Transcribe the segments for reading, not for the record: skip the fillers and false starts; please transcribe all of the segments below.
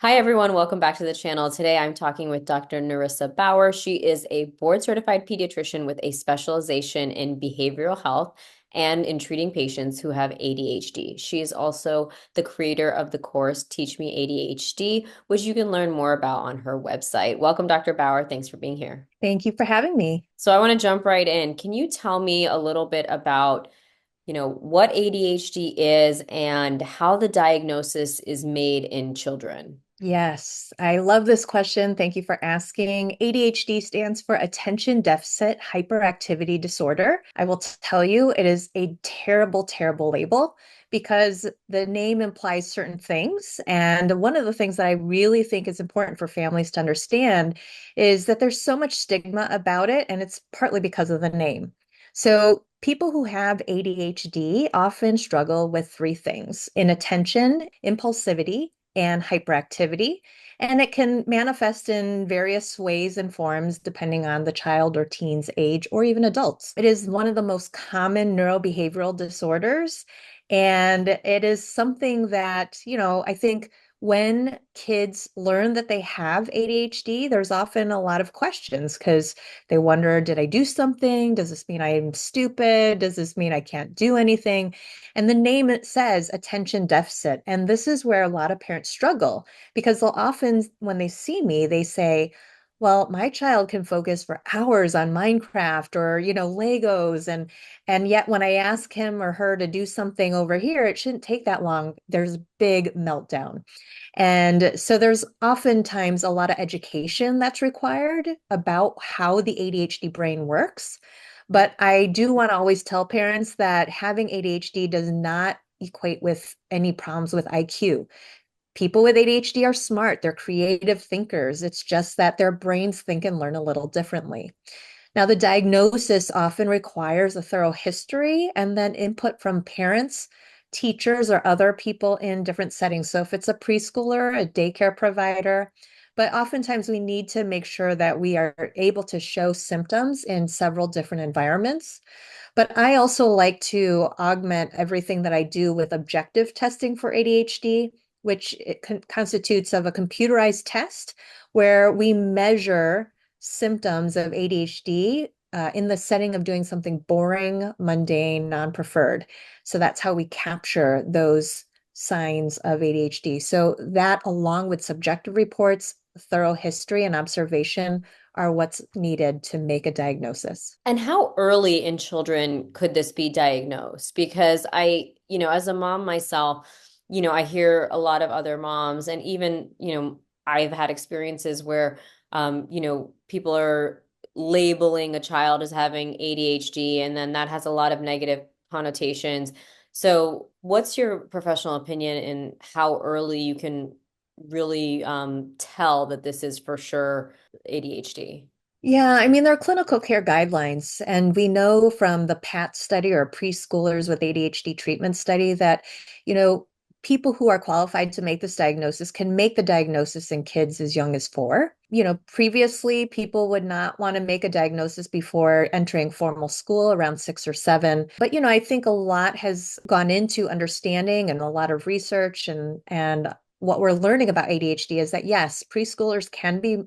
Hi, everyone. Welcome back to the channel. Today, I'm talking with Dr. Narissa Bauer. She is a board-certified pediatrician with a specialization in behavioral health and in treating patients who have ADHD. She is also the creator of the course Teach Me ADHD, which you can learn more about on her website. Welcome, Dr. Bauer. Thanks for being here. Thank you for having me. So I want to jump right in. Can you tell me a little bit about what ADHD is and how the diagnosis is made in children? Yes, I love this question. Thank you for asking. ADHD stands for Attention Deficit Hyperactivity Disorder. I will tell you, it is a terrible, terrible label because the name implies certain things. And one of the things that I really think is important for families to understand is that there's so much stigma about it, and it's partly because of the name. So, people who have ADHD often struggle with three things: inattention, impulsivity, and hyperactivity. And it can manifest in various ways and forms depending on the child or teen's age or even adults. It is one of the most common neurobehavioral disorders. And it is something that, I think when kids learn that they have ADHD, there's often a lot of questions because they wonder, did I do something? Does this mean I'm stupid? Does this mean I can't do anything? And the name it says attention deficit. And this is where a lot of parents struggle because they'll often, when they see me, they say, well, my child can focus for hours on Minecraft or, Legos. And yet when I ask him or her to do something over here, it shouldn't take that long. There's big meltdown. And so there's oftentimes a lot of education that's required about how the ADHD brain works. But I do want to always tell parents that having ADHD does not equate with any problems with IQ. People with ADHD are smart, they're creative thinkers. It's just that their brains think and learn a little differently. Now, the diagnosis often requires a thorough history and then input from parents, teachers, or other people in different settings. So, if it's a preschooler, a daycare provider, but oftentimes we need to make sure that we are able to show symptoms in several different environments. But I also like to augment everything that I do with objective testing for ADHD, which it constitutes of a computerized test where we measure symptoms of ADHD in the setting of doing something boring, mundane, non-preferred. So that's how we capture those signs of ADHD. So that, along with subjective reports, thorough history, and observation, are what's needed to make a diagnosis. And how early in children could this be diagnosed? Because as a mom myself, I hear a lot of other moms, and even, I've had experiences where, people are labeling a child as having ADHD, and then that has a lot of negative connotations. So, what's your professional opinion in how early you can really tell that this is for sure ADHD? Yeah, I mean, there are clinical care guidelines, and we know from the PAT study or preschoolers with ADHD treatment study that, you know, people who are qualified to make this diagnosis can make the diagnosis in kids as young as 4. Previously, people would not want to make a diagnosis before entering formal school around 6 or 7. But, I think a lot has gone into understanding and a lot of research and what we're learning about ADHD is that yes, preschoolers can be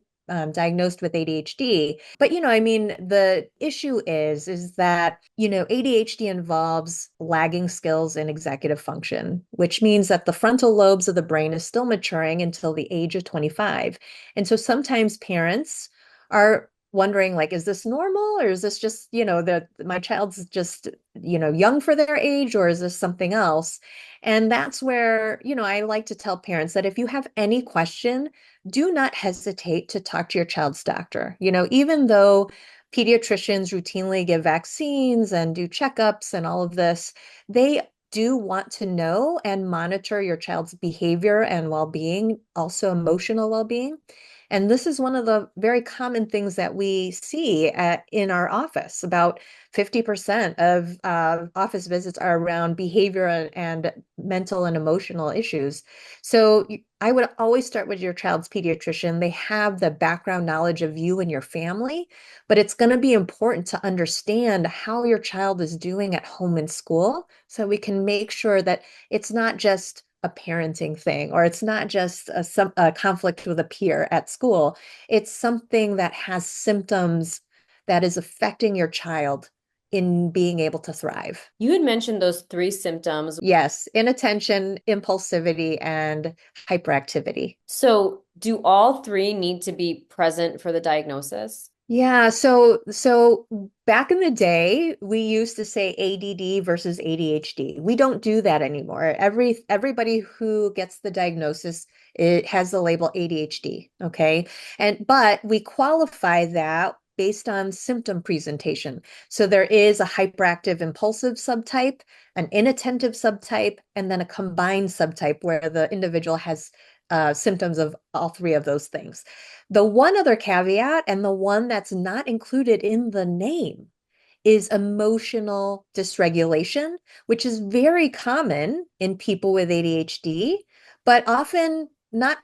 diagnosed with ADHD. But, I mean, the issue is that, ADHD involves lagging skills in executive function, which means that the frontal lobes of the brain is still maturing until the age of 25. And so sometimes parents are wondering, like, is this normal, or is this just, that my child's just, young for their age, or is this something else? And that's where, I like to tell parents that if you have any question, do not hesitate to talk to your child's doctor. Even though pediatricians routinely give vaccines and do checkups and all of this, they do want to know and monitor your child's behavior and well-being, also emotional well-being. And this is one of the very common things that we see in our office. About 50% of office visits are around behavior and mental and emotional issues. So I would always start with your child's pediatrician. They have the background knowledge of you and your family, but it's going to be important to understand how your child is doing at home and school so we can make sure that it's not just a parenting thing, or it's not just a conflict with a peer at school. It's something that has symptoms that is affecting your child in being able to thrive. You had mentioned those three symptoms. Yes, inattention, impulsivity, and hyperactivity. So, do all three need to be present for the diagnosis? Yeah, so back in the day, we used to say ADD versus ADHD. We don't do that anymore. Everybody who gets the diagnosis, it has the label ADHD, okay? But we qualify that based on symptom presentation. So there is a hyperactive impulsive subtype, an inattentive subtype, and then a combined subtype where the individual has symptoms of all three of those things. The one other caveat, and the one that's not included in the name, is emotional dysregulation, which is very common in people with ADHD, but often not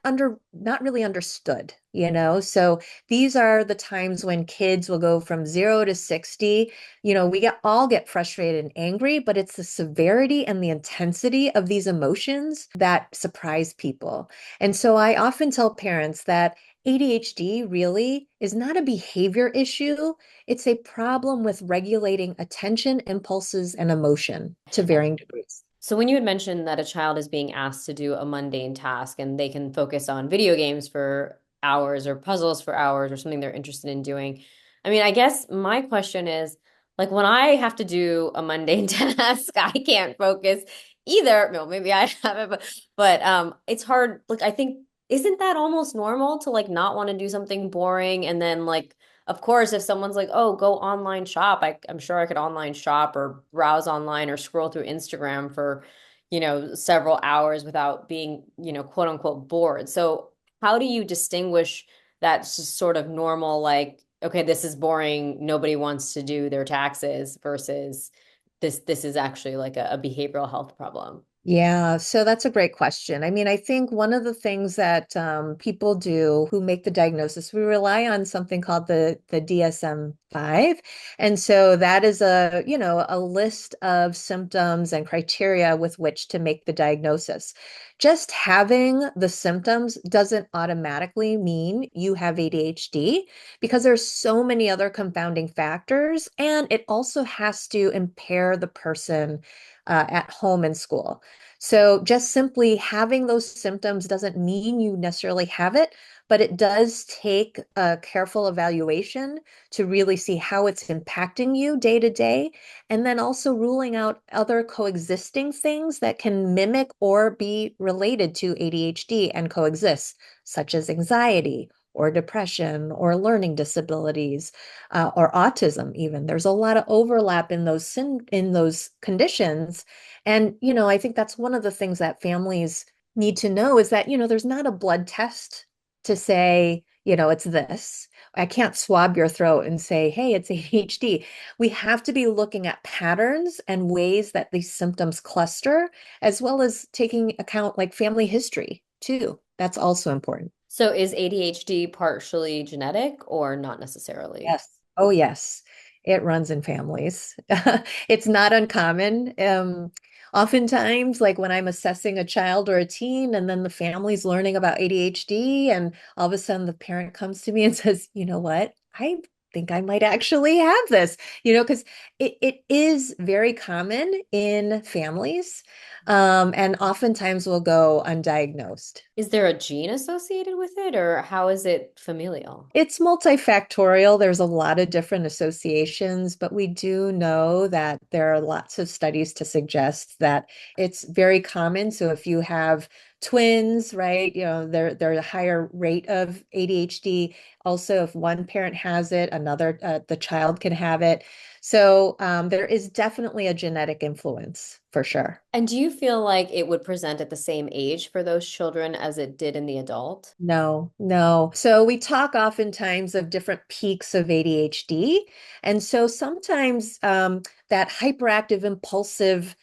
really understood, you know? So these are the times when kids will go from 0 to 60. You know, all get frustrated and angry, but it's the severity and the intensity of these emotions that surprise people. And so I often tell parents that ADHD really is not a behavior issue. It's a problem with regulating attention, impulses, and emotion to varying degrees. So when you had mentioned that a child is being asked to do a mundane task and they can focus on video games for hours or puzzles for hours or something they're interested in doing. I mean, I guess my question is like when I have to do a mundane task, I can't focus either. No, maybe I have it, but it's hard. Like I think isn't that almost normal to like not want to do something boring and then like of course, if someone's like, oh, go online shop, I'm sure I could online shop or browse online or scroll through Instagram for, several hours without being, quote unquote bored. So how do you distinguish that just sort of normal, like, okay, this is boring, nobody wants to do their taxes versus this is actually like a behavioral health problem? Yeah, so that's a great question. I mean, I think one of the things that people do who make the diagnosis, we rely on something called the DSM-5. And so that is a list of symptoms and criteria with which to make the diagnosis. Just having the symptoms doesn't automatically mean you have ADHD because there's so many other confounding factors, and it also has to impair the person at home and school. So just simply having those symptoms doesn't mean you necessarily have it, but it does take a careful evaluation to really see how it's impacting you day to day, and then also ruling out other coexisting things that can mimic or be related to ADHD and coexist, such as anxiety or depression or learning disabilities or autism even. There's a lot of overlap in those conditions, and, I think that's one of the things that families need to know is that, there's not a blood test to say, it's this. I can't swab your throat and say, hey, it's ADHD. We have to be looking at patterns and ways that these symptoms cluster, as well as taking account like family history too. That's also important. So is ADHD partially genetic or not necessarily? Yes. Oh, yes. It runs in families. It's not uncommon. Oftentimes, like when I'm assessing a child or a teen, and then the family's learning about ADHD, and all of a sudden the parent comes to me and says, you know what? I think I might actually have this, because it is very common in families, and oftentimes will go undiagnosed. Is there a gene associated with it, or how is it familial? It's multifactorial. There's a lot of different associations, but we do know that there are lots of studies to suggest that it's very common. So if you have twins, right, they're a higher rate of ADHD. Also, if one parent has it, the child can have it. So there is definitely a genetic influence for sure. And do you feel like it would present at the same age for those children as it did in the adult? No, no. So we talk oftentimes of different peaks of ADHD. And so sometimes that hyperactive, impulsive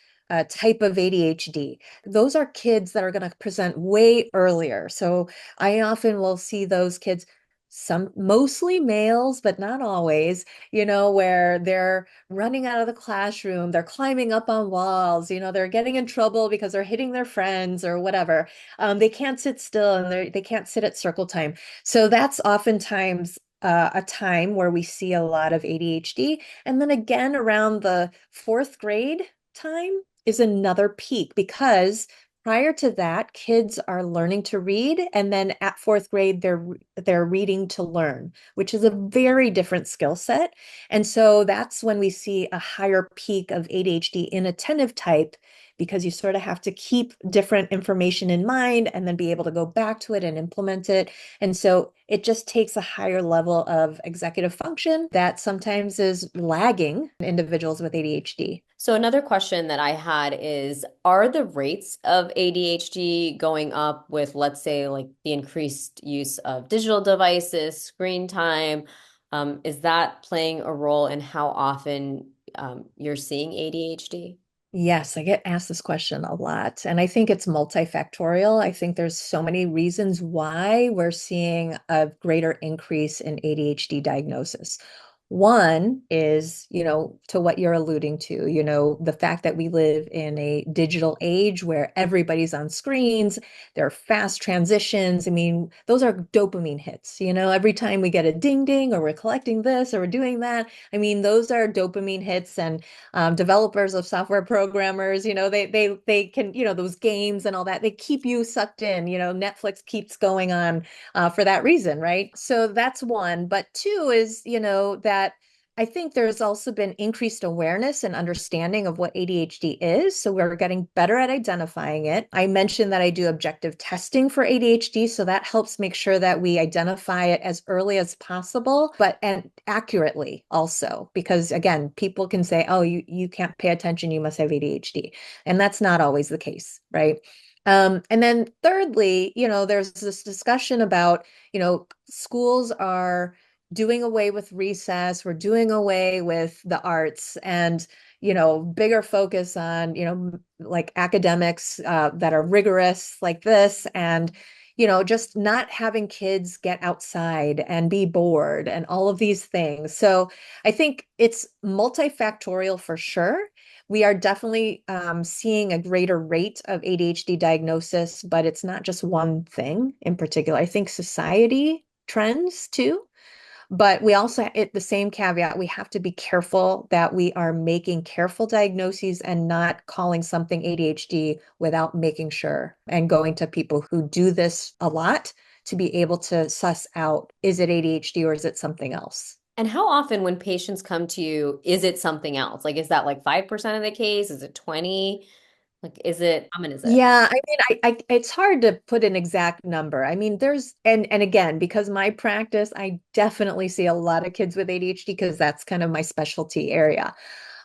type of ADHD, those are kids that are going to present way earlier. So I often will see those kids Some mostly males, but not always, where they're running out of the classroom, they're climbing up on walls, they're getting in trouble because they're hitting their friends or whatever. They can't sit still and they can't sit at circle time. So that's oftentimes a time where we see a lot of ADHD. And then again, around the fourth grade time is another peak because prior to that, kids are learning to read, and then at fourth grade, they're reading to learn, which is a very different skill set. And so that's when we see a higher peak of ADHD inattentive type, because you sort of have to keep different information in mind and then be able to go back to it and implement it. And so it just takes a higher level of executive function that sometimes is lagging in individuals with ADHD. So another question that I had is, are the rates of ADHD going up with, let's say, like the increased use of digital devices, screen time? Is that playing a role in how often you're seeing ADHD? Yes, I get asked this question a lot, and I think it's multifactorial. I think there's so many reasons why we're seeing a greater increase in ADHD diagnosis. One is, to what you're alluding to, the fact that we live in a digital age where everybody's on screens, there are fast transitions. I mean, those are dopamine hits, every time we get a ding ding or we're collecting this or we're doing that. I mean, those are dopamine hits, and developers of software programmers, they can, those games and all that, they keep you sucked in. Netflix keeps going on for that reason, right? So that's one. But two is, that I think there's also been increased awareness and understanding of what ADHD is. So we're getting better at identifying it. I mentioned that I do objective testing for ADHD. So that helps make sure that we identify it as early as possible, but and accurately also, because again, people can say, oh, you can't pay attention, you must have ADHD. And that's not always the case, right? And then thirdly, there's this discussion about, schools are doing away with recess, we're doing away with the arts, and bigger focus on like academics that are rigorous like this, and just not having kids get outside and be bored and all of these things. So I think it's multifactorial for sure. We are definitely seeing a greater rate of ADHD diagnosis, but it's not just one thing in particular. I think society trends too. But we also, at the same caveat, we have to be careful that we are making careful diagnoses and not calling something ADHD without making sure and going to people who do this a lot to be able to suss out, is it ADHD or is it something else? And how often when patients come to you, is it something else? Like, is that like 5% of the case? Is it 20? Like, how many is it? Yeah, I mean, it's hard to put an exact number. I mean, and again, because my practice, I definitely see a lot of kids with ADHD because that's kind of my specialty area.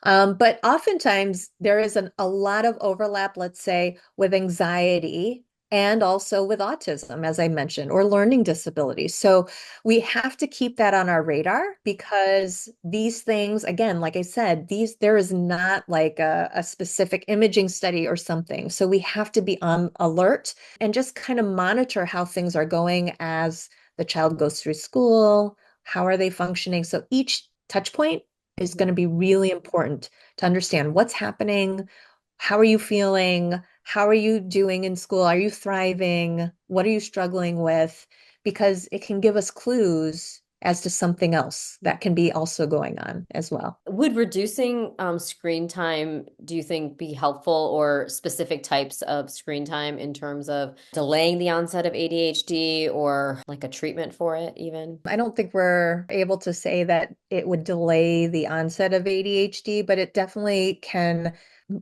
But oftentimes there is a lot of overlap, let's say, with anxiety and also with autism, as I mentioned, or learning disabilities. So we have to keep that on our radar because these things, again, like I said, there is not like a specific imaging study or something. So we have to be on alert and just kind of monitor how things are going as the child goes through school. How are they functioning? So each touch point is going to be really important to understand what's happening. How are you feeling? How are you doing in school? Are you thriving? What are you struggling with? Because it can give us clues as to something else that can be also going on as well. Would reducing screen time, do you think, be helpful, or specific types of screen time in terms of delaying the onset of ADHD or like a treatment for it, even? I don't think we're able to say that it would delay the onset of ADHD, but it definitely can.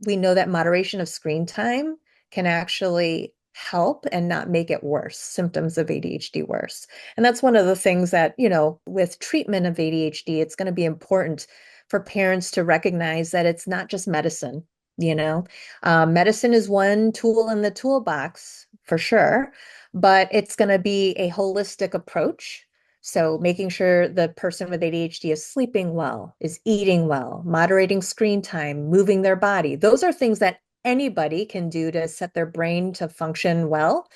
We know that moderation of screen time can actually help and not make it worse, symptoms of ADHD worse. And that's one of the things that, with treatment of ADHD, it's going to be important for parents to recognize that it's not just medicine, you know. Medicine is one tool in the toolbox for sure, but it's going to be a holistic approach. So making sure the person with ADHD is sleeping well, is eating well, moderating screen time, moving their body. Those are things that anybody can do to set their brain to function well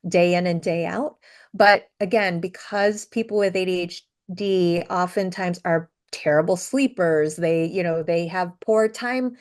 day in and day out. But again, because people with ADHD oftentimes are terrible sleepers, they have poor time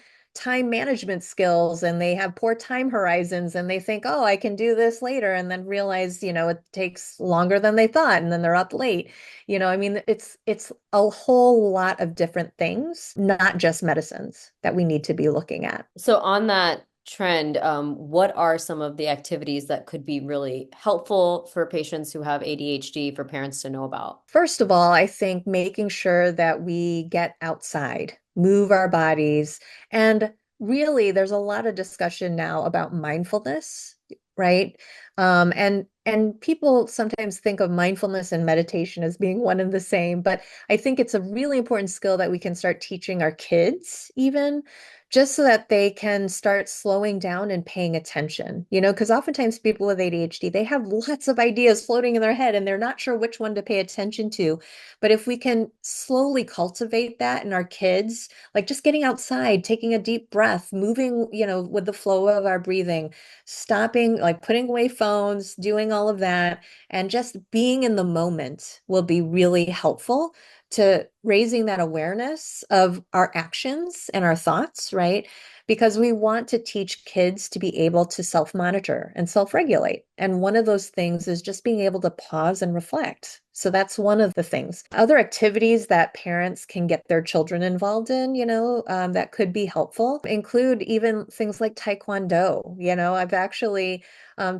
management skills and they have poor time horizons and they think, oh, I can do this later, and then realize, it takes longer than they thought, and then they're up late. I mean, it's a whole lot of different things, not just medicines that we need to be looking at. So on that trend, what are some of the activities that could be really helpful for patients who have ADHD for parents to know about? First of all, I think making sure that we get outside, move our bodies, and really there's a lot of discussion now about mindfulness, right? And people sometimes think of mindfulness and meditation as being one and the same, but I think it's a really important skill that we can start teaching our kids even, just so that they can start slowing down and paying attention, because oftentimes people with ADHD, they have lots of ideas floating in their head and they're not sure which one to pay attention to. But if we can slowly cultivate that in our kids, like just getting outside, taking a deep breath, moving, with the flow of our breathing, stopping, like putting away phones, doing all of that, and just being in the moment will be really helpful to raising that awareness of our actions and our thoughts, right? Because we want to teach kids to be able to self-monitor and self-regulate. And one of those things is just being able to pause and reflect. So that's one of the things. Other activities that parents can get their children involved in, that could be helpful include even things like Taekwondo. I've actually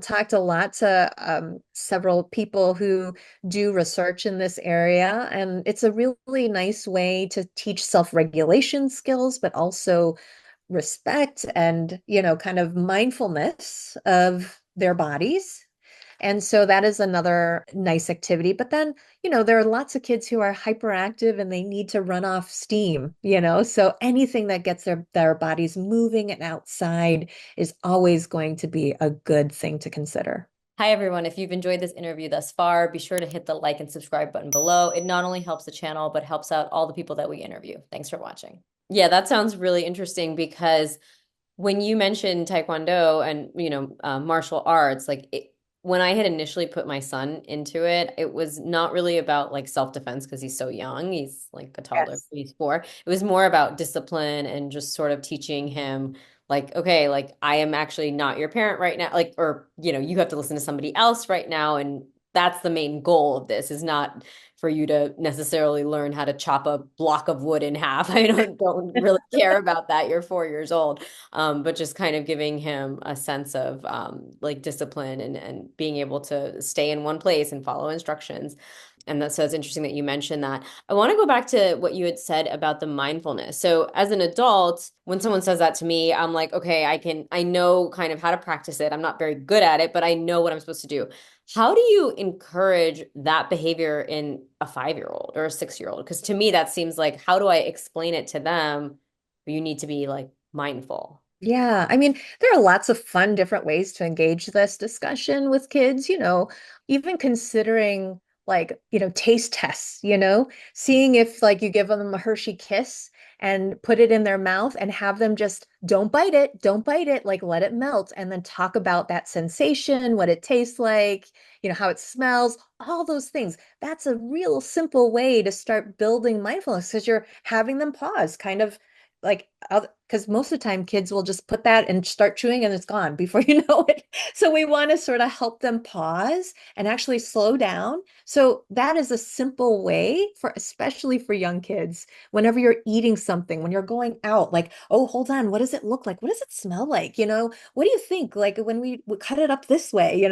talked a lot to several people who do research in this area, and it's a really nice way to teach self-regulation skills, but also respect and, kind of mindfulness of their bodies. And so that is another nice activity. But then, there are lots of kids who are hyperactive and they need to run off steam, so anything that gets their bodies moving and outside is always going to be a good thing to consider. Hi, everyone. If you've enjoyed this interview thus far, be sure to hit the like and subscribe button below. It not only helps the channel, but helps out all the people that we interview. Thanks for watching. Yeah, that sounds really interesting because when you mentioned Taekwondo and, martial arts, when I had initially put my son into it, it was not really about like self-defense because he's so young. He's like a toddler, Yes. he's 4. It was more about discipline and just sort of teaching him like, okay, like I am actually not your parent right now, like, or, you have to listen to somebody else right now. And that's the main goal of this, is not for you to necessarily learn how to chop a block of wood in half. I don't really care about that. You're 4 years old. But just kind of giving him a sense of like discipline and being able to stay in one place and follow instructions. And so it's interesting that you mentioned that. I want to go back to what you had said about the mindfulness. So as an adult, when someone says that to me, I'm like, okay, I know kind of how to practice it. I'm not very good at it, but I know what I'm supposed to do. How do you encourage that behavior in a 5-year-old or a 6-year-old? Because to me, that seems like, how do I explain it to them? You need to be like mindful. Yeah, I mean, there are lots of fun different ways to engage this discussion with kids, even considering like, taste tests, seeing if like you give them a Hershey kiss and put it in their mouth and have them just don't bite it, like let it melt and then talk about that sensation, what it tastes like, how it smells, all those things. That's a real simple way to start building mindfulness because you're having them pause, kind of like because most of the time kids will just put that and start chewing and it's gone before you know it. So we want to sort of help them pause and actually slow down. So that is a simple way for, especially for young kids, whenever you're eating something, when you're going out, like, oh, hold on, what does it look like? What does it smell like? What do you think? Like when we cut it up this way,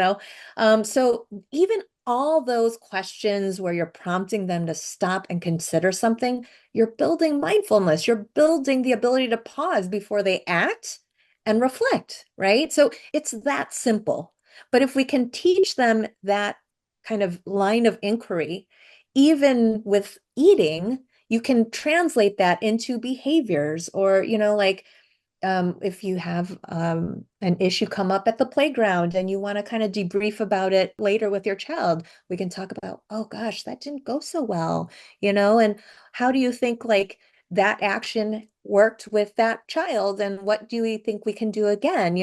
so even all those questions where you're prompting them to stop and consider something, you're building mindfulness. You're building the ability to pause before they act and reflect, right? So it's that simple. But if we can teach them that kind of line of inquiry, even with eating, you can translate that into behaviors or, like if you have an issue come up at the playground and you want to kind of debrief about it later with your child, we can talk about, oh gosh, that didn't go so well, and how do you think like that action worked with that child, and what do we think we can do again,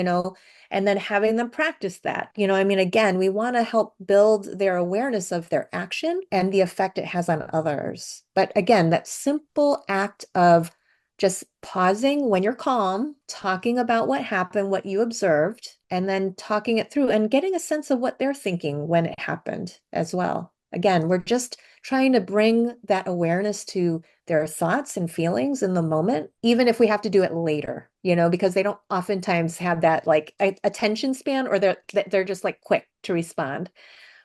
and then having them practice that. I mean, again, we want to help build their awareness of their action and the effect it has on others. But again, that simple act of just pausing when you're calm, talking about what happened, what you observed, and then talking it through and getting a sense of what they're thinking when it happened as well. Again, we're just trying to bring that awareness to their thoughts and feelings in the moment, even if we have to do it later, because they don't oftentimes have that like attention span, or they're just like quick to respond.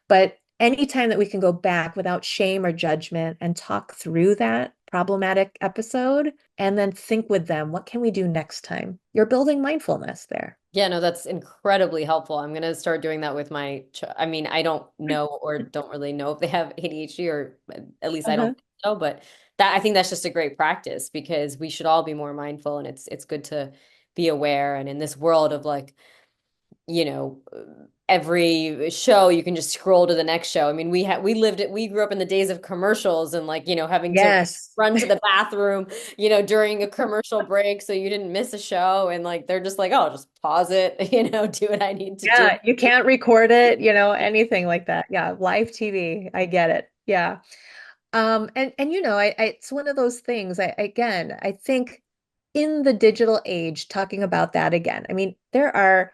But anytime that we can go back without shame or judgment and talk through that problematic episode and then think with them, what can we do next time? You're building mindfulness there. Yeah, no, that's incredibly helpful. I'm gonna start doing that with my ch I mean, I don't know or don't really know if they have ADHD, or at least I don't Uh-huh. think so, but that I think that's just a great practice because we should all be more mindful, and it's good to be aware. And in this world of like, you know, every show you can just scroll to the next show. I mean, we grew up in the days of commercials and like, having to Yes. run to the bathroom, during a commercial break so you didn't miss a show, and like they're just like, "Oh, just pause it, do what I need to do." Yeah, you can't record it, anything like that. Yeah, live TV. I get it. Yeah. And it's one of those things. I think in the digital age, talking about that again. I mean, there are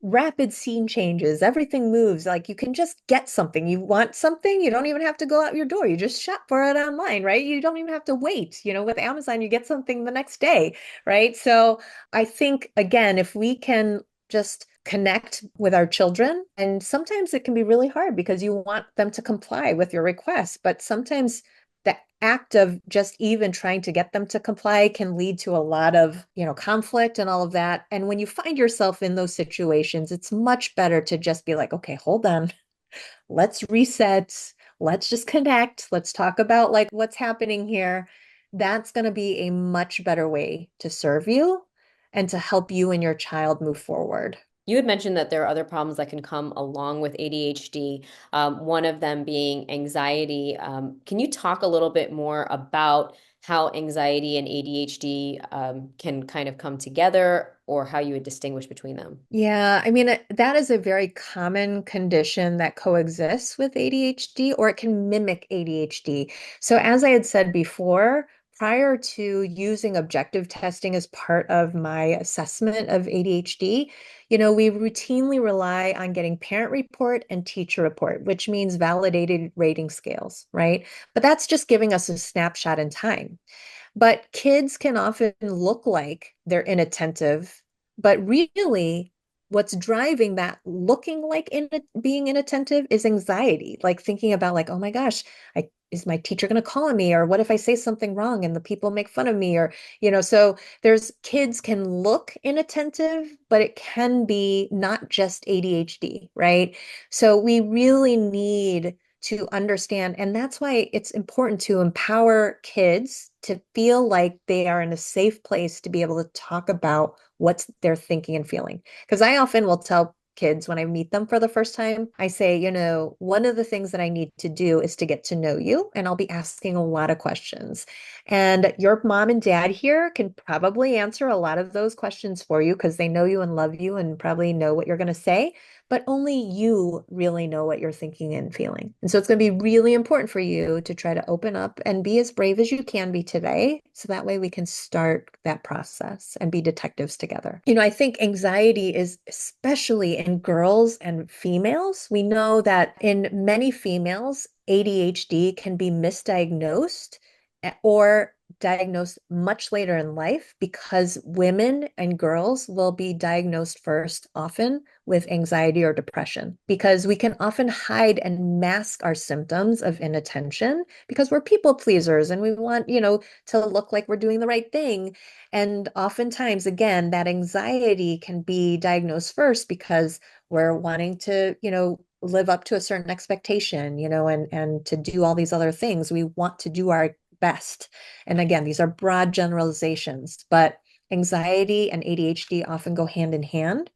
rapid scene changes. Everything moves. Like you can just get something. You want something, you don't even have to go out your door. You just shop for it online, right? You don't even have to wait. With Amazon, you get something the next day, right? So I think again, if we can just connect with our children. And sometimes it can be really hard because you want them to comply with your requests, but sometimes the act of just even trying to get them to comply can lead to a lot of, conflict and all of that. And when you find yourself in those situations, it's much better to just be like, okay, hold on, let's reset, let's just connect, let's talk about like what's happening here. That's going to be a much better way to serve you and to help you and your child move forward. You had mentioned that there are other problems that can come along with ADHD, one of them being anxiety. Can you talk a little bit more about how anxiety and ADHD can kind of come together, or how you would distinguish between them? Yeah, I mean, that is a very common condition that coexists with ADHD, or it can mimic ADHD. So, as I had said before, prior to using objective testing as part of my assessment of ADHD, we routinely rely on getting parent report and teacher report, which means validated rating scales, right? But that's just giving us a snapshot in time. But kids can often look like they're inattentive, but really what's driving that looking like being inattentive is anxiety, like thinking about like, oh my gosh, is my teacher going to call on me? Or what if I say something wrong and the people make fun of me? Or, so there's kids can look inattentive, but it can be not just ADHD, right? So we really need to understand. And that's why it's important to empower kids to feel like they are in a safe place to be able to talk about what they're thinking and feeling. Because I often will tell kids when I meet them for the first time, I say, one of the things that I need to do is to get to know you, and I'll be asking a lot of questions. And your mom and dad here can probably answer a lot of those questions for you because they know you and love you and probably know what you're going to say, but only you really know what you're thinking and feeling. And so it's going to be really important for you to try to open up and be as brave as you can be today. So that way we can start that process and be detectives together. I think anxiety is especially in girls and females. We know that in many females, ADHD can be misdiagnosed or diagnosed much later in life because women and girls will be diagnosed first often with anxiety or depression because we can often hide and mask our symptoms of inattention because we're people pleasers and we want, to look like we're doing the right thing. And oftentimes, again, that anxiety can be diagnosed first because we're wanting to, live up to a certain expectation, and to do all these other things. We want to do our best. And again, these are broad generalizations, but anxiety and ADHD often go hand in hand.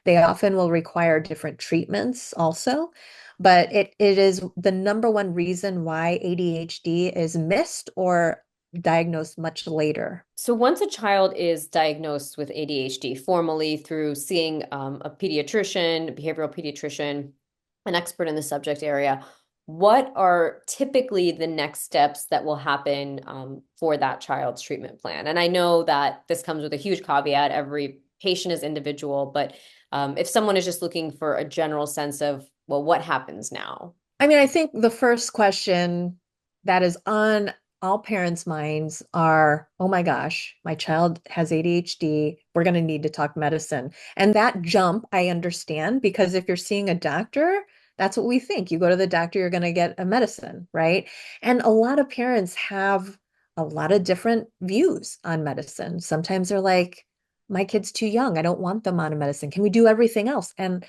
They often will require different treatments also, but it is the number one reason why ADHD is missed or diagnosed much later. So once a child is diagnosed with ADHD formally through seeing a pediatrician, behavioral pediatrician, an expert in the subject area, what are typically the next steps that will happen for that child's treatment plan? And I know that this comes with a huge caveat. Every patient is individual, but if someone is just looking for a general sense of, well, what happens now? I mean, I think the first question that is on all parents' minds are, oh my gosh, my child has ADHD. We're going to need to talk medicine. And that jump, I understand, because if you're seeing a doctor, that's what we think. You go to the doctor, you're going to get a medicine, right? And a lot of parents have a lot of different views on medicine. Sometimes they're like, my kid's too young. I don't want them on a medicine. Can we do everything else? And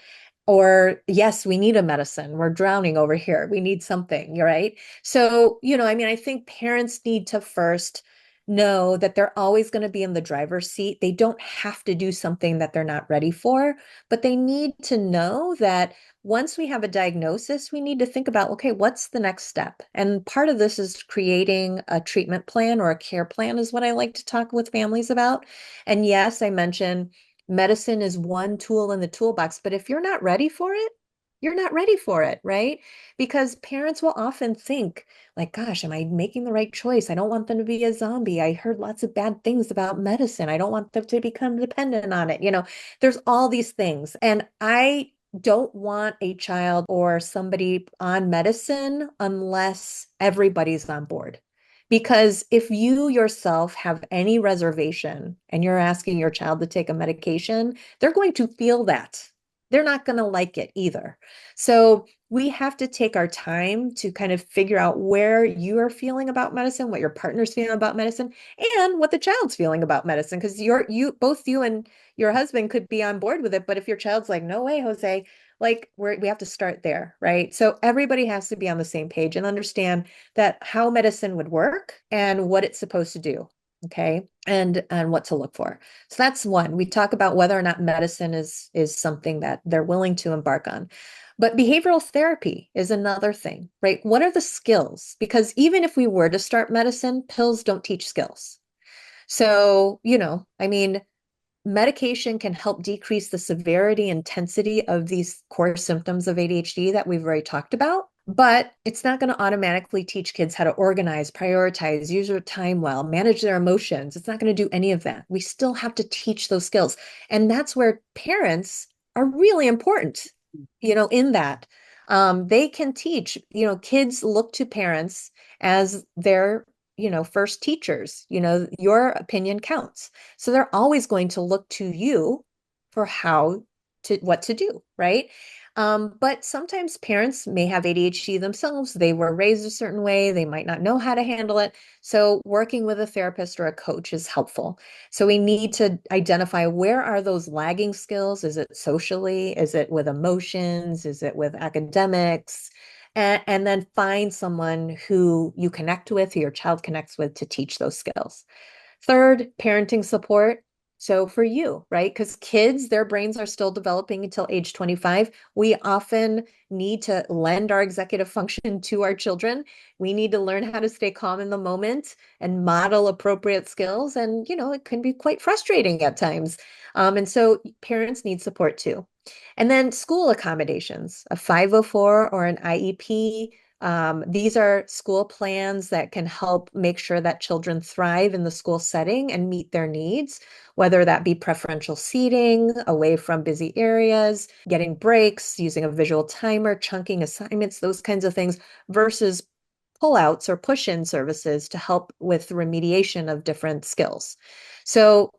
or, yes, we need a medicine. We're drowning over here. We need something, you're right. So, I mean, I think parents need to first know that they're always going to be in the driver's seat. They don't have to do something that they're not ready for, but they need to know that once we have a diagnosis, we need to think about, okay, what's the next step? And part of this is creating a treatment plan or a care plan, is what I like to talk with families about. And yes, I mentioned medicine is one tool in the toolbox, but if you're not ready for it, you're not ready for it, right? Because parents will often think, like, gosh, am I making the right choice? I don't want them to be a zombie. I heard lots of bad things about medicine. I don't want them to become dependent on it. There's all these things. And I don't want a child or somebody on medicine unless everybody's on board. Because if you yourself have any reservation and you're asking your child to take a medication, they're going to feel that. They're not going to like it either. So we have to take our time to kind of figure out where you are feeling about medicine, what your partner's feeling about medicine, and what the child's feeling about medicine. Because both you and your husband could be on board with it. But if your child's like, no way, Jose, like we have to start there, right? So everybody has to be on the same page and understand that how medicine would work and what it's supposed to do. Okay. And what to look for. So that's one. We talk about whether or not medicine is something that they're willing to embark on. But behavioral therapy is another thing, right? What are the skills? Because even if we were to start medicine, pills don't teach skills. So, I mean, medication can help decrease the severity, intensity of these core symptoms of ADHD that we've already talked about. But it's not going to automatically teach kids how to organize, prioritize, use their time well, manage their emotions. It's not going to do any of that. We still have to teach those skills. And that's where parents are really important, in that. They can teach, kids look to parents as their first teachers. Your opinion counts. So they're always going to look to you for what to do, right? But sometimes parents may have ADHD themselves. They were raised a certain way. They might not know how to handle it. So working with a therapist or a coach is helpful. So we need to identify, where are those lagging skills? Is it socially? Is it with emotions? Is it with academics? And then find someone who you connect with, who your child connects with, to teach those skills. Third, parenting support. So for you, right? Because kids, their brains are still developing until age 25. We often need to lend our executive function to our children. We need to learn how to stay calm in the moment and model appropriate skills. And, it can be quite frustrating at times. And so parents need support too. And then school accommodations, a 504 or an IEP. These are school plans that can help make sure that children thrive in the school setting and meet their needs, whether that be preferential seating, away from busy areas, getting breaks, using a visual timer, chunking assignments, those kinds of things, versus pullouts or push-in services to help with remediation of different skills. So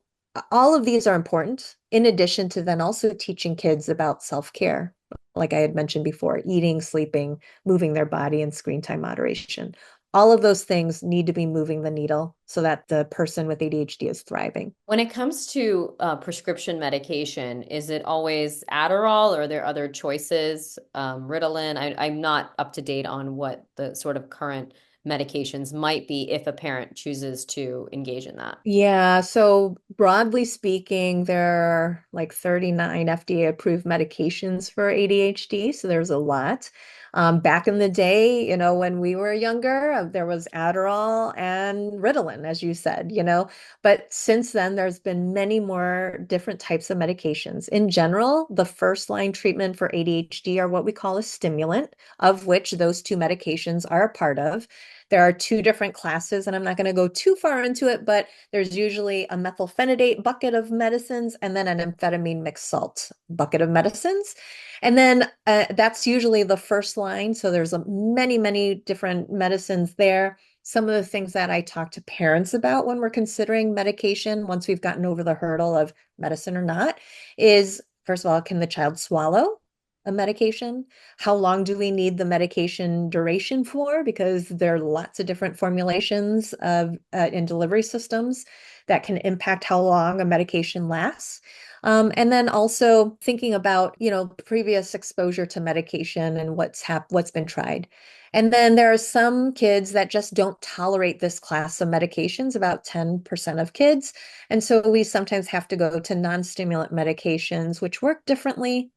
all of these are important, in addition to then also teaching kids about self-care, like I had mentioned before, eating, sleeping, moving their body, and screen time moderation. All of those things need to be moving the needle so that the person with ADHD is thriving. When it comes to prescription medication, is it always Adderall or are there other choices? Ritalin? I'm not up to date on what the sort of current medications might be if a parent chooses to engage in that. Yeah, so broadly speaking, there are like 39 FDA approved medications for ADHD, so there's a lot. Back in the day, when we were younger, there was Adderall and Ritalin, as you said, but since then, there's been many more different types of medications. In general, the first line treatment for ADHD are what we call a stimulant, of which those two medications are a part of. There are two different classes, and I'm not going to go too far into it, but there's usually a methylphenidate bucket of medicines and then an amphetamine mixed salt bucket of medicines. And then that's usually the first line. So there's many, many different medicines there. Some of the things that I talk to parents about when we're considering medication, once we've gotten over the hurdle of medicine or not, is first of all, can the child swallow a medication? How long do we need the medication duration for? Because there are lots of different formulations of in delivery systems that can impact how long a medication lasts. And then also thinking about, previous exposure to medication and what's been tried. And then there are some kids that just don't tolerate this class of medications, about 10% of kids. And so we sometimes have to go to non-stimulant medications, which work differently.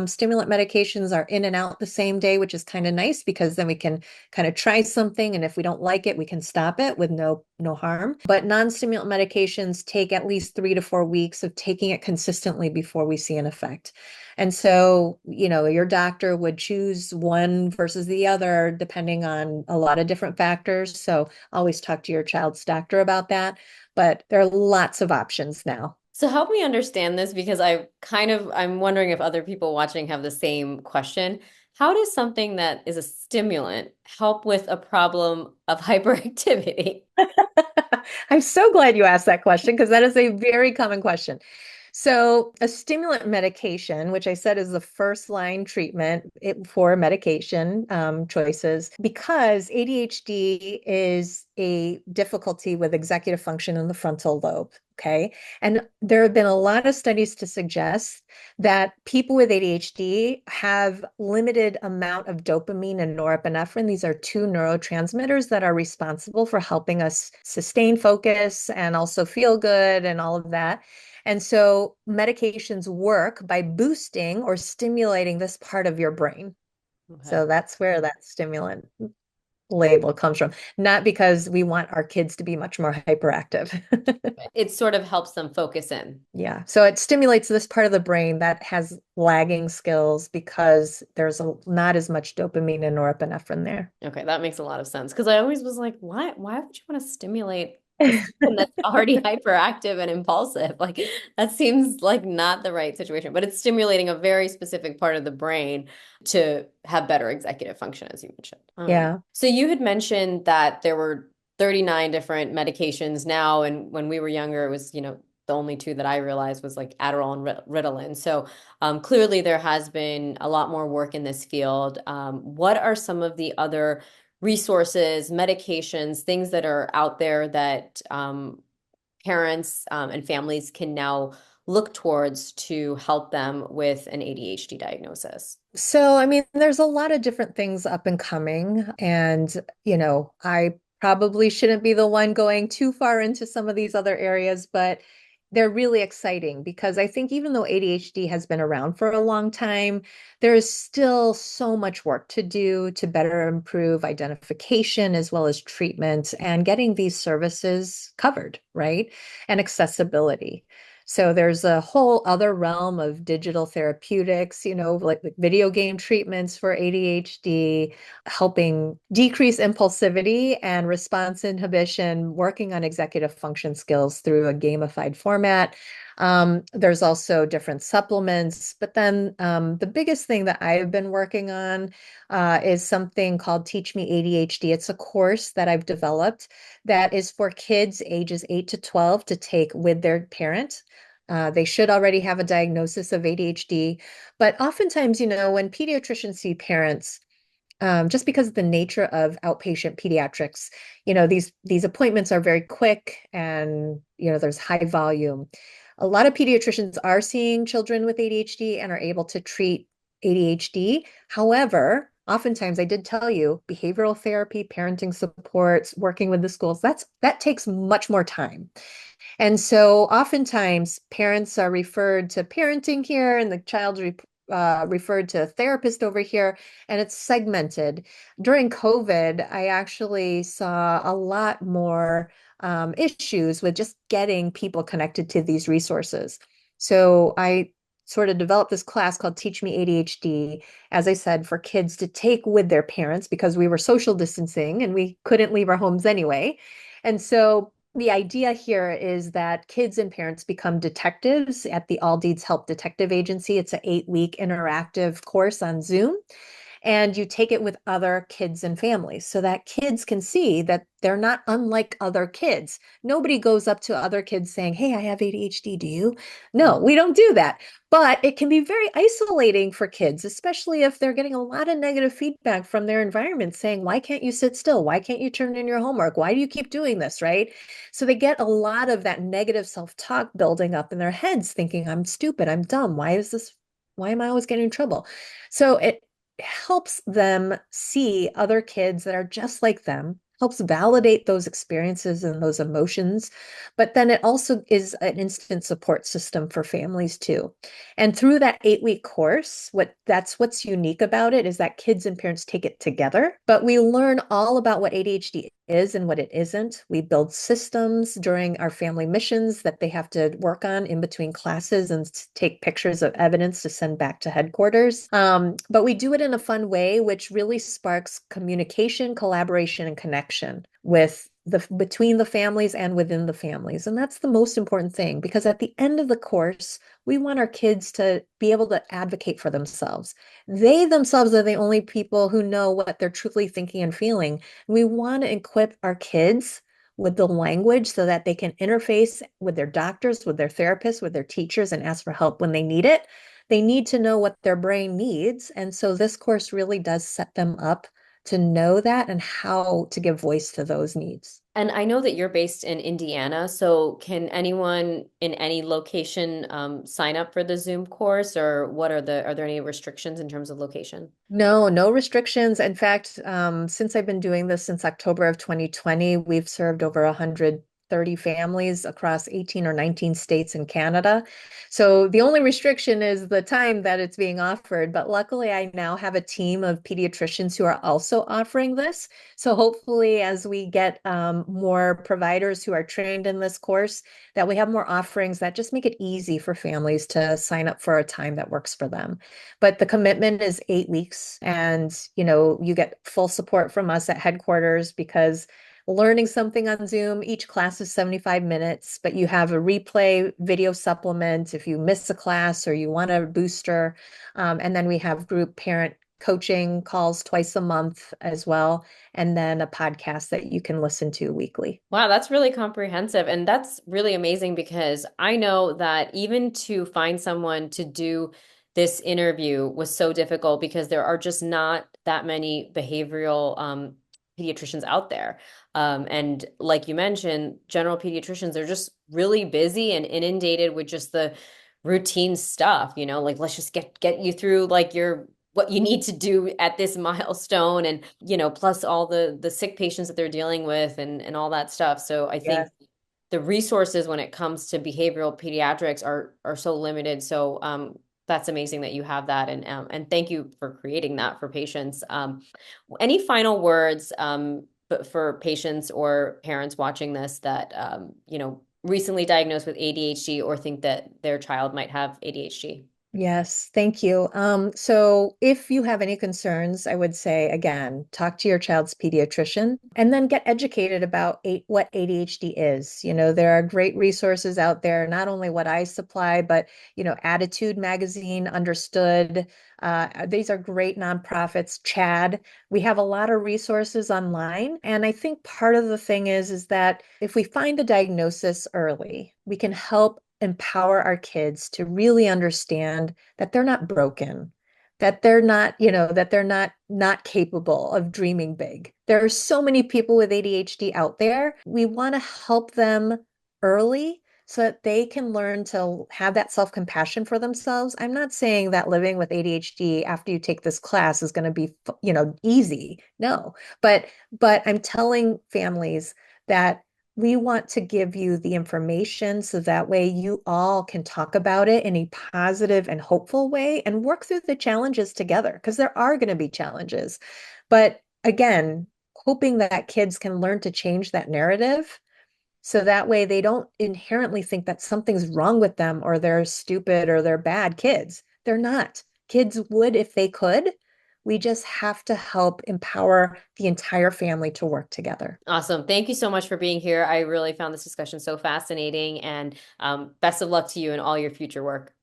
Stimulant medications are in and out the same day, which is kind of nice because then we can kind of try something, and if we don't like it, we can stop it with no harm. But non-stimulant medications take at least 3 to 4 weeks of taking it consistently before we see an effect. And so, your doctor would choose one versus the other depending on a lot of different factors. So always talk to your child's doctor about that. But there are lots of options now. So help me understand this because I'm wondering if other people watching have the same question. How does something that is a stimulant help with a problem of hyperactivity? I'm so glad you asked that question because that is a very common question. So, a stimulant medication, which I said is the first line treatment for medication choices, because ADHD is a difficulty with executive function in the frontal lobe. Okay. And there have been a lot of studies to suggest that people with ADHD have limited amount of dopamine and norepinephrine. These are two neurotransmitters that are responsible for helping us sustain focus and also feel good and all of that. And so medications work by boosting or stimulating this part of your brain. Okay. So that's where that stimulant label comes from, not because we want our kids to be much more hyperactive. It sort of helps them focus in. Yeah. So it stimulates this part of the brain that has lagging skills because there's not as much dopamine and norepinephrine there. Okay, that makes a lot of sense. Because I always was like, why would you want to stimulate a system that's already hyperactive and impulsive? Like that seems like not the right situation, but it's stimulating a very specific part of the brain to have better executive function, as you mentioned. Yeah. So you had mentioned that there were 39 different medications now, and when we were younger, it was, the only two that I realized was like Adderall and Ritalin. So clearly, there has been a lot more work in this field. What are some of the other resources, medications, things that are out there that parents and families can now look towards to help them with an ADHD diagnosis? So, I mean, there's a lot of different things up and coming. And, I probably shouldn't be the one going too far into some of these other areas, but they're really exciting because I think even though ADHD has been around for a long time, there is still so much work to do to better improve identification as well as treatment and getting these services covered, right? And accessibility. So there's a whole other realm of digital therapeutics, like video game treatments for ADHD, helping decrease impulsivity and response inhibition, working on executive function skills through a gamified format. There's also different supplements, but then the biggest thing that I've been working on is something called Teach Me ADHD. It's a course that I've developed that is for kids ages 8 to 12 to take with their parent. They should already have a diagnosis of ADHD, but oftentimes, when pediatricians see parents, just because of the nature of outpatient pediatrics, these appointments are very quick and there's high volume. A lot of pediatricians are seeing children with ADHD and are able to treat ADHD. However, oftentimes I did tell you behavioral therapy, parenting supports, working with the schools, that takes much more time. And so oftentimes parents are referred to parenting care and the child's referred to a therapist over here, and it's segmented. During COVID, I actually saw a lot more issues with just getting people connected to these resources. So I sort of developed this class called Teach Me ADHD, as I said, for kids to take with their parents because we were social distancing and we couldn't leave our homes anyway. And so the idea here is that kids and parents become detectives at the All Deeds Help Detective Agency. It's an 8-week interactive course on Zoom, and you take it with other kids and families so that kids can see that they're not unlike other kids. Nobody goes up to other kids saying, "Hey, I have ADHD. Do you?" No, we don't do that. But it can be very isolating for kids, especially if they're getting a lot of negative feedback from their environment saying, "Why can't you sit still? Why can't you turn in your homework? Why do you keep doing this?" Right? So they get a lot of that negative self-talk building up in their heads, thinking, "I'm stupid. I'm dumb. Why is this? Why am I always getting in trouble?" So it helps them see other kids that are just like them, helps validate those experiences and those emotions. But then it also is an instant support system for families too. And through that 8-week course, what's unique about it is that kids and parents take it together, but we learn all about what ADHD is and what it isn't. We build systems during our family missions that they have to work on in between classes and take pictures of evidence to send back to headquarters. But we do it in a fun way, which really sparks communication, collaboration, and connection with the between the families and within the families. And that's the most important thing because at the end of the course, we want our kids to be able to advocate for themselves. They themselves are the only people who know what they're truly thinking and feeling. We want to equip our kids with the language so that they can interface with their doctors, with their therapists, with their teachers, and ask for help when they need it. They need to know what their brain needs. And so this course really does set them up to know that and how to give voice to those needs. And I know that you're based in Indiana, so can anyone in any location sign up for the Zoom course, or are there any restrictions in terms of location? No, no restrictions. In fact, since I've been doing this since October of 2020, we've served over 130 families across 18 or 19 states in Canada. So the only restriction is the time that it's being offered. But luckily, I now have a team of pediatricians who are also offering this. So hopefully, as we get more providers who are trained in this course, that we have more offerings that just make it easy for families to sign up for a time that works for them. But the commitment is 8 weeks, and you get full support from us at headquarters because learning something on Zoom, each class is 75 minutes, but you have a replay video supplement if you miss a class or you want a booster. And then we have group parent coaching calls twice a month as well, and then a podcast that you can listen to weekly. Wow, that's really comprehensive. And that's really amazing because I know that even to find someone to do this interview was so difficult because there are just not that many behavioral pediatricians out there. And like you mentioned, general pediatricians, they're just really busy and inundated with just the routine stuff, like let's just get you through like your what you need to do at this milestone, and plus all the sick patients that they're dealing with and all that stuff. So I think Yes. the resources when it comes to behavioral pediatrics are so limited. So that's amazing that you have that, and thank you for creating that for patients. Any final words but for patients or parents watching this that recently diagnosed with ADHD or think that their child might have ADHD? Yes, thank you. So if you have any concerns, I would say again, talk to your child's pediatrician and then get educated about what ADHD is. There are great resources out there, not only what I supply, but Attitude Magazine, Understood. These are great nonprofits. Chad. We have a lot of resources online. And I think part of the thing is that if we find the diagnosis early, we can help empower our kids to really understand that they're not broken, that they're not, that they're not capable of dreaming big. There are so many people with ADHD out there. We want to help them early so that they can learn to have that self-compassion for themselves. I'm not saying that living with ADHD after you take this class is going to be, easy. No. But I'm telling families that We want to give you the information so that way you all can talk about it in a positive and hopeful way and work through the challenges together because there are going to be challenges. But again, hoping that kids can learn to change that narrative so that way they don't inherently think that something's wrong with them or they're stupid or they're bad kids. They're not. Kids would if they could. We just have to help empower the entire family to work together. Awesome. Thank you so much for being here. I really found this discussion so fascinating, and best of luck to you in all your future work.